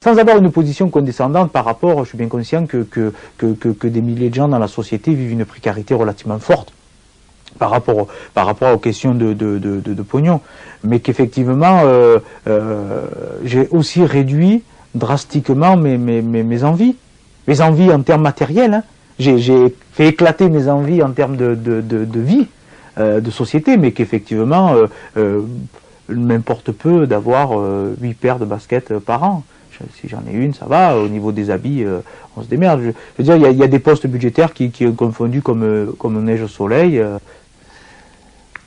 sans avoir une position condescendante par rapport, je suis bien conscient que des milliers de gens dans la société vivent une précarité relativement forte par rapport aux questions de pognon, mais qu'effectivement j'ai aussi réduit drastiquement mes envies en termes matériels, hein. J'ai fait éclater mes envies en termes de vie, de société, mais qu'effectivement m'importe peu d'avoir 8 paires de baskets par an. Si j'en ai une, ça va. Au niveau des habits, on se démerde. Je veux dire, il y a des postes budgétaires qui sont confondus comme neige au soleil.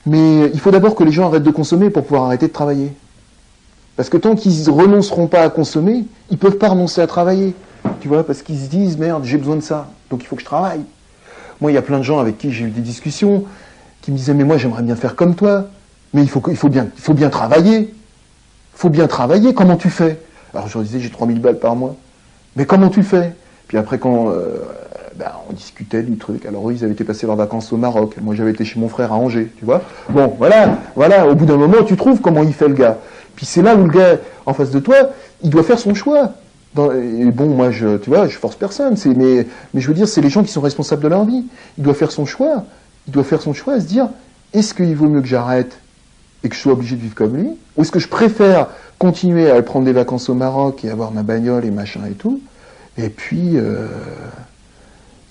Mais il faut d'abord que les gens arrêtent de consommer pour pouvoir arrêter de travailler. Parce que tant qu'ils ne renonceront pas à consommer, ils ne peuvent pas renoncer à travailler. Tu vois, parce qu'ils se disent, merde, j'ai besoin de ça, donc il faut que je travaille. Moi, il y a plein de gens avec qui j'ai eu des discussions qui me disaient, mais moi, j'aimerais bien faire comme toi, mais il faut bien travailler. Il faut bien travailler, comment tu fais? Alors je leur disais, j'ai 3000 balles par mois. Mais comment tu fais? Puis après, quand on discutait du truc, alors eux, ils avaient été passer leurs vacances au Maroc, moi j'avais été chez mon frère à Angers, tu vois. Bon, voilà, au bout d'un moment, tu trouves comment il fait le gars. Puis c'est là où le gars, en face de toi, il doit faire son choix. Et bon, moi, tu vois, je force personne, mais je veux dire, c'est les gens qui sont responsables de leur vie. Il doit faire son choix. Il doit faire son choix et se dire, est-ce qu'il vaut mieux que j'arrête et que je sois obligé de vivre comme lui? Ou est-ce que je préfère continuer à prendre des vacances au Maroc et avoir ma bagnole et machin et tout, et puis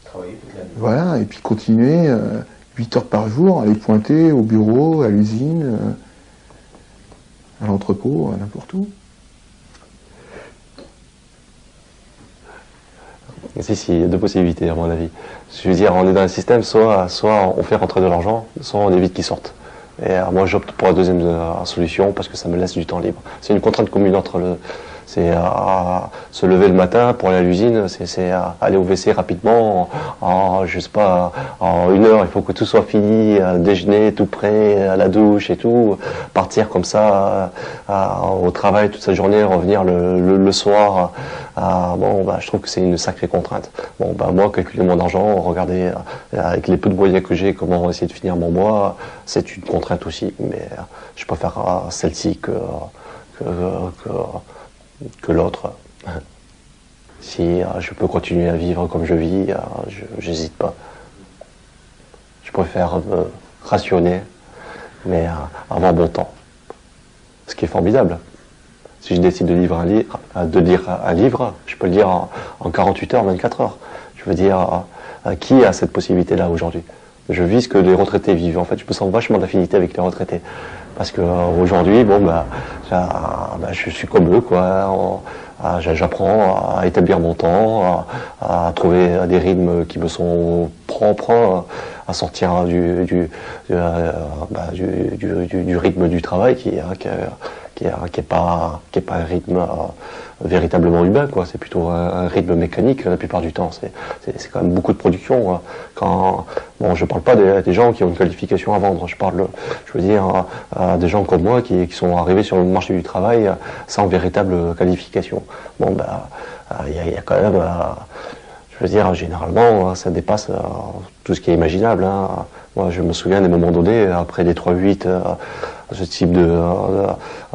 travailler toute la vie. Voilà, et puis continuer 8 heures par jour, aller pointer au bureau, à l'usine, à l'entrepôt, à n'importe où. Si, il y a deux possibilités à mon avis. Je veux dire, on est dans un système, soit on fait rentrer de l'argent, soit on évite qu'il sorte. Et moi j'opte pour la deuxième solution parce que ça me laisse du temps libre. C'est une contrainte commune entre c'est se lever le matin pour aller à l'usine, c'est aller au WC rapidement, je sais pas, en 1 heure, il faut que tout soit fini, déjeuner tout prêt, à la douche et tout, partir comme ça au travail toute sa journée, revenir le soir. Je trouve que c'est une sacrée contrainte. Moi, calculer mon argent, regarder avec les peu de moyens que j'ai, comment essayer de finir mon mois, c'est une contrainte aussi, mais je préfère celle-ci que l'autre. Si je peux continuer à vivre comme je vis, j'hésite pas. Je préfère me rationner, mais avoir bon temps. Ce qui est formidable. Si je décide de lire un livre, je peux le lire en 48 heures, 24 heures. Je veux dire, qui a cette possibilité-là aujourd'hui? Je vis ce que les retraités vivent. En fait, je me sens vachement d'affinité avec les retraités. Parce que aujourd'hui, je suis comme eux, quoi. J'apprends à établir mon temps, à trouver des rythmes qui me sont propres, à sortir du rythme du travail qui est pas un rythme véritablement humain, quoi. C'est plutôt un rythme mécanique la plupart du temps. C'est quand même beaucoup de production. Je parle pas des gens qui ont une qualification à vendre. Je veux dire des gens comme moi qui sont arrivés sur le marché du travail sans véritable qualification. Il y a quand même, je veux dire, généralement, ça dépasse tout ce qui est imaginable. Moi, je me souviens des moments donnés, après les 3-8, ce type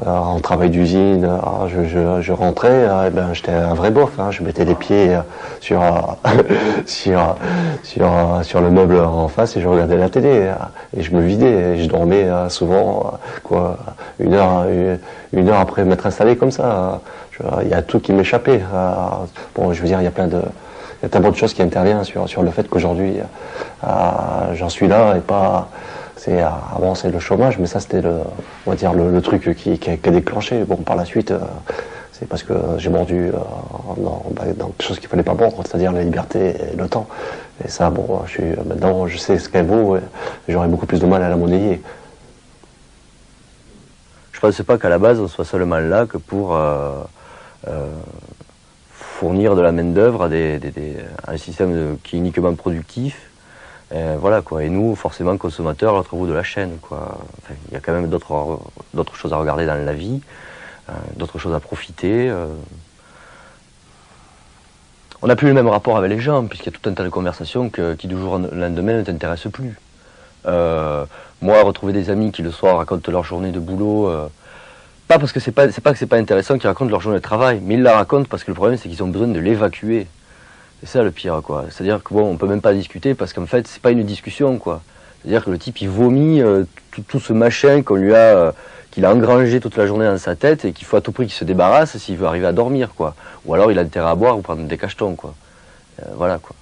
en travail d'usine, je rentrais, j'étais un vrai bof. Je mettais les pieds sur le meuble en face et je regardais la télé. Et je me vidais, et je dormais souvent, 1 heure après m'être installé comme ça. Il y a tout qui m'échappait. Je veux dire, il y a tellement de choses qui interviennent sur le fait qu'aujourd'hui, j'en suis là et pas... Avant c'est le chômage, mais ça c'était le truc qui a déclenché. Par la suite, c'est parce que j'ai mordu dans quelque chose qu'il fallait pas mordre, c'est-à-dire la liberté et le temps. Et ça, maintenant je sais ce qu'elle vaut et j'aurais beaucoup plus de mal à la monnayer. Je pense pas qu'à la base on soit seulement là que pour fournir de la main-d'œuvre à un système qui est uniquement productif. Voilà quoi. Et nous, forcément, consommateurs, l'autre bout de la chaîne, quoi. Enfin, il y a quand même d'autres choses à regarder dans la vie, d'autres choses à profiter. On n'a plus le même rapport avec les gens, puisqu'il y a tout un tas de conversations qui du jour au lendemain ne t'intéressent plus. Moi, retrouver des amis qui le soir racontent leur journée de boulot, pas parce que c'est pas que c'est pas intéressant qu'ils racontent leur journée de travail, mais ils la racontent parce que le problème c'est qu'ils ont besoin de l'évacuer. C'est ça le pire, quoi. C'est-à-dire que bon, on peut même pas discuter parce qu'en fait, c'est pas une discussion, quoi. C'est-à-dire que le type il vomit tout ce machin qu'il a engrangé toute la journée dans sa tête et qu'il faut à tout prix qu'il se débarrasse s'il veut arriver à dormir, quoi. Ou alors il a intérêt à boire ou prendre des cachetons, quoi. Voilà, quoi.